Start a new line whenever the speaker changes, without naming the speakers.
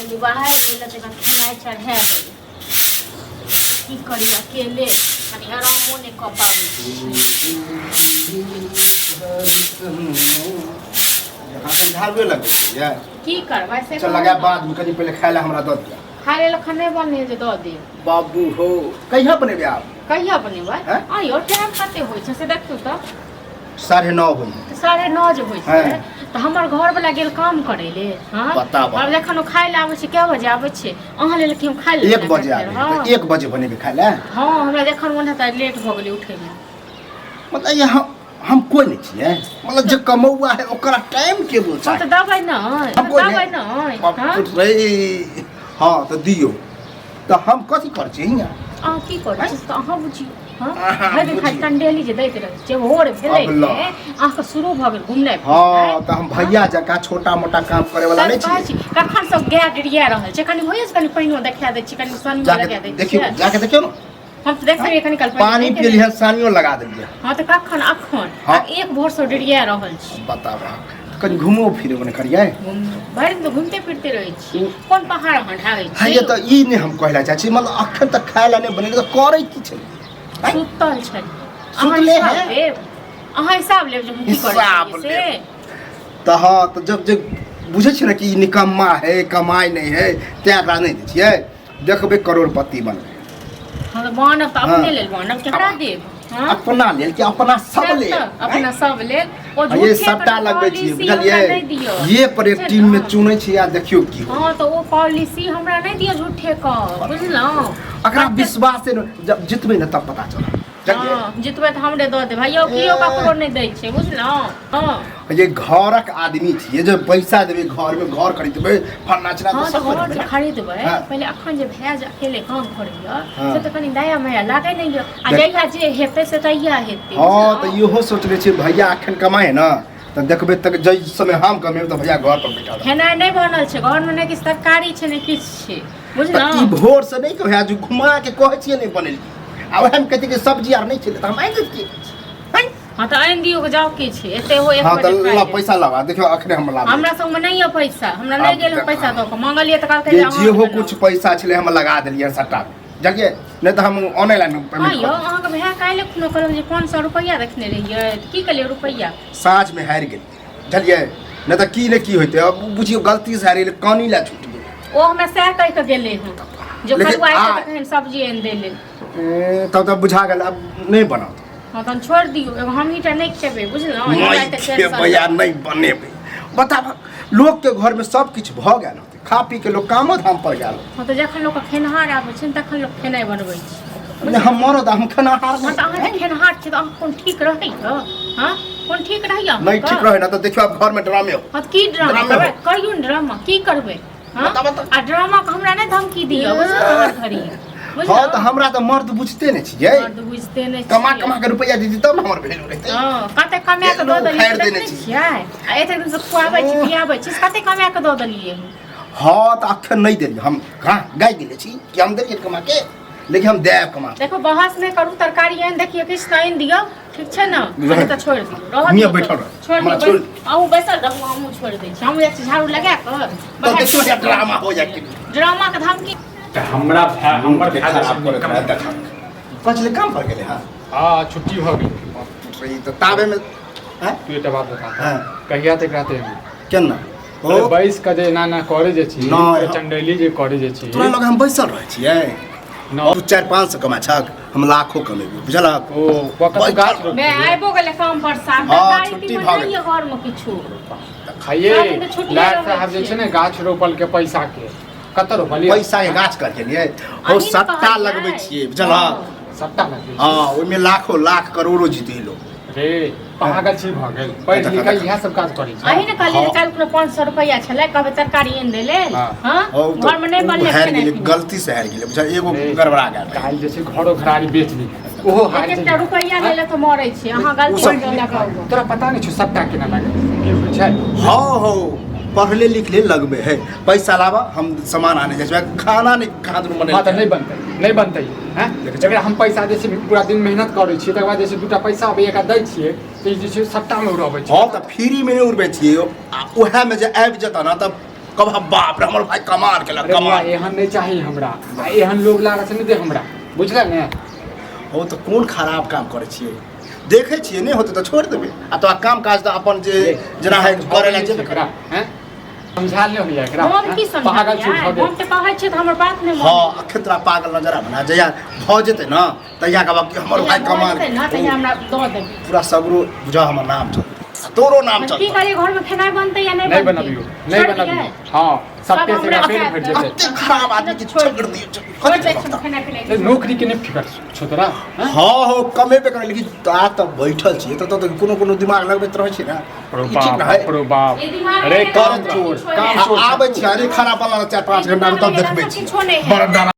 गेली बाहर गेल त खेनाइ चढ़ा देली की करी अकेले कनी आरामो नहीं कर पाबी
झाड़ुए लगे या
की करबै से
चल लगा बाद में कनी पहले खाइला हमरा द दिया
खाए ल खने बने जे द दे
बाबू हो कहिया बनेबे आप
कहिया बनेबै
हैं?
आयो टाइम कते होय छै से देखतू त
9:30 होई
तो 9:30 जे होय छै
हैं?
तो हमर घर वाला गेल काम करे ले हां
बताबऽ।
अब जखन खाय ले आबै छै कै बजे आबै छै अहाँ लेल कि हम खाय ले
1 बजे आबे त 1 बजे बनेबे खाइला
हां हमरा जखन मन हेता लेट भ गेलै उठे में
मतलब ये हम कोई नहीं छिए मतलब जे कमौआ है ओकरा टाइम के बोल
हम तो दबै न
हम कोई
दबै न
बाप रे हां तो दियो तो हम कथि कर छी
आ की कर छी त अहाँ बुझी हां
अहाँ
भाई खाली
बुझी।
कंडेली जे दैत रहे छै भोर भेलै
अब लो।
अहाँ के शुरू भ गेल घुमनाइ
हां तो हम भैया जका छोटा मोटा काम करे वाला नहीं छी
कखन सब गाय डिरिया रहल छै कनी होइए कनी पानियो देखा दै छी कनी सानी लगा
जाके
दै
देखियो
छी
जाके देखियो ना
हम तो देख रहे कनी कल
पानी पी लिया सानियो लगा देलिए
हां तो कखन अखन
हाँ।
एक भोर से डिरिया रहल छी
बताबा कनी घूमो फिरे बने करिए
भरि दिन तो घूमते फिरते रहे छी कोन पहाड़ हटावे
हां
छी
ये तो ई नहीं हम कहला चाची मतलब अखन तक खाइला नहीं बने तो करे की छै
सुतल छै
सुतले है?
अहाँ हिसाब लेब जे हम की
हिसाब
करै छी से
लेब। तो हाँ तो जब बुझे छी ना कि ई निकम्मा है कमाई नहीं है त्या एकरा नहीं दै छियै देखबे करोड़पति बनबे
हां तो मानव त
हाँ।
अपने लेल मानव केकरा देब हां
अपना लेल कि अपना सब लेल
अपना सब लेल ओ
ये सबटा लगबै छी बुझलिए ये पर एक टीम में चुनै छी आ देखियो की
हां तो ओ पॉलिसी हमरा नहीं दियो झूठे का बुझलौ
अकरा विश्वास से जब जितबै ना तब पता चलत
हां जितबै त हमरे द दे भैया कियो ककरो नहीं दै छै बुझलौ हां
ये घरक आदमी छियै जो पैसा देबै घर में घर खरीदबै फन्ना चिना
हां
तो
तो
सब
घर
देबै
जे
ना।
खरीदबै
हाँ।
पहिले अखन जे भए जा अकेले काम करैया
हाँ।
से त कनी दया माया लागे नहीं आ
देख-
जहिया जे हेतै से तहिया हेतै
हाँ तो इहो सोचले छियै भैया अखन कमाए ना तो देखबै तक जै समय हम कमेबै तो भैया घर पर बैठा रहत।
खेनाइ नहीं बनल छै घर में नहीं किछ तरकारी छै नहीं किछ छै
तो
बुझलौ
ई भोर से नहीं कहै जो घुमा के कहै छियै नहीं बनेली आ ओहे में कहते कि सब्जी आर नहीं छलै त हम आइ देतियै हैं?
हां तो आइन दियो के जाओ की छै एते हो एक
हाँ तो
बजे
ला
खाइ
पैसा लगा देखियो अखने हम लाबै
हमरा संग में नहीं है पैसा हमरा नहीं
आब
गेल
देख-
पैसा दो के मांगलिए त कहलकै
ये
जे
जेहो
अहाँ
कुछ पैसा छलै हम लगा देलियै सट्टा जगिए नहीं तो हम ऑनलाइन
हां
पेमेंट
यो
कर
अहाँ के भए काल्हि खुनो कहलक जे 500 रुपया देखने रहिए त की कहलिए रुपया
साँझ में हारि गेल बुझलियै नहीं तो की ने की होते अब बुझियो गलती से हारि गेल कानी ला छूट गेल
ओ हमरा सह कह के गेले हैं जो
लेकिन
खलुआ
आ-
के कहन सब्जी आइन दे ले
तब तो बुझा गेल अब नहीं बनाओ
हां तन छोड़ दियो एगो हम हीटा नहीं खेबे बुझलौ
नहीं खेबै नहीं बनेबै बताब लोग के घर में सब कुछ भ गेल होते खा पी के लोग कामो धाम पर गेल
हां तो जखन लोग के खेनहार आबै छै तखन लोग खेनाइ बनबै छै
नहीं हम मरद हम खाना हार
हां तो अहाँ खेनहार छै तो अहाँ कोन ठीक रहै छ हां कोन ठीक रहैया
नहीं ठीक रहे ना तो देखियो अब घर में ड्रामे हो
हां की ड्रामा
ड्रामा
करबै
हो।
करियो न ड्रामा की करबै हां
बता, बता।
आ ड्रामा के हमरा नहीं धमकी दियो बुझलौ हर घड़ी
हाँ तो हमरा तो मर्द बुझते नहीं छियै
मर्द बुझते नहीं
कमा कमा के रुपया दीदी तब न हमर वैल्यू रहते
हां कते कमा के दऽ देलिए
खैर देने
देखै
छी।
छियै आ एते दिन से खुआबै छी पियाबै छी कते कमा के दऽ देलिए
हाँ तो अखन नहीं देलिए हम कहाँ गाय दिले छी कि हम देलिए कमा के लेकिन हम देब कमा के।
देखो बहस नहीं करू तरकारी आइन देखिए किछ तो आइन दियो ठीक छै ना
रह-
नहीं तो छोड़ दियो रह
मियाँ
दियो
बैठल
तो।
रह।
छोड़
हमरा
दियो
छोड़।
आहू बैसल रहू हमहू छोड़ दै छी हम एक झाड़ू लगा के
तो देखियो ये ड्रामा हो जाए
ड्रामा के धमकी
हमरा हमर
खराब करे खराब देखा पछले काम पर गेले हां
हाँ छुट्टी हो गई
तो ताबे में हैं
तू एक बात बता
हां
कहिया तक रहते हैं
केना
अरे 22 का जे ना करे जे छी
ना,
तो चंडेली जे करे जे छी
तोरा लग हम बैसल रहे छियै
ना
तू 4-500 कमा छक हम लाखों कमेबे बुझलक
ओ पकड़ गाछ रोक
मैं आइबो गेले काम पर साहब
हाँ,
गाड़ी
छुट्टी
तीमन
भऽ
नहीं
गेल।
है घर में किछु
खाइए
साथ में छुट्टी
लाट
रहै
साहब जे
छियै।
छै ने गाछ रोपल के पैसा के कत रोपलिए
पैसा के गाछ कर गेलिए हो
अहीं ने
सट्टा
कहलियै।
लगबै छियै बुझलक
सट्टा लगे
हाँ ओहिमे लाखों लाख करोड़ों जीते लोग
रे पागल छी भ गेल पढ़ लिख इएह सब काज करै छै
अही ने कहलिए
हाँ।
काल को 500 रुपया छले कहबे तरकारी आइन दे ले
हाँ।
हां
और तो
घर में नहीं बनले
हारि
खेनाइ
गेलै
पिनाइ।
गलती से हारि गेलै बुझल एगो
रे,
गड़बड़ा गेल
काल्हि जे छै घरो घरारी बेच ली ओहो हारि
एक
जाइ
एकटा रुपया ले ले तो मरै छी अहाँ गलती
सब-
कर लगाओ
तोरा पता नहीं छौ सट्टा केना लागे की होइ छै
हाँ हो पढ़ले लिखले लगबे है पैसा लावा हम सामान आने जाइ छै खाना नहीं कहाँ दूर
हाँ तो
बने
नहीं बनतै हैं जकरा हम पैसा जे छै पूरा दिन मेहनत करै छियै तकर बाद जे छै दूटा पैसा अबै एक दै छियै तऽ ई जे छै सट्टा में उड़ाबै छै
हाँ तो फ्री में नहीं उड़बे छियै आ उहे में जे आबि जेता ना तब कब बाप रे हमर भाई कमाल केला
अरे बुआ
कमाल
एहन नहीं चाहिए हमरा एहन लोग लागा से नहीं दे हमरा बुझल ने
हो तो कोन खराब काम करे छियै देखे छियै नहीं होते तो छोड़ देबे आ तो काम काज तो अपन जे जना है करे ला जेबे
एकरा हैं समझा ले होइया एकरा
हम की समझ
पागल छूट हो
हम तो कहै छै त हमर बात नहीं
हां अखतरा पागल नजर बना जया भ जेते ना तहिया का बाकी हमर भाई कमाल
ना त हमरा दो देबे
पूरा सगरो बुझा हमर नाम चल तोरो नाम चल
की करे घर में खाना बनते या नहीं
नहीं
बनते
बनाबियो नहीं बनाबियो हां सबके
सब
से
हमरा
पेट
खाए
भर
थे।
जेते
अत्ते खराब आदमी के छोड़ दियो
छोड़ दे छै खाना पीना
नौकरी के नहीं फिकर छो तोरा हैं?
हाँ हो कमे पे करे लेकिन आ तो बैठल छी तो कोनो कोनो दिमाग लगबैत रहै छी ना ई ठीक ना है
अरे बाप
ये दिमाग
अरे
में
काम
काम
चोर
छोड़।
काम चोर
आबै छी अरे खाना वाला 4-5 घंटा में तब देखबै छी
किछो नहीं है
बड़ा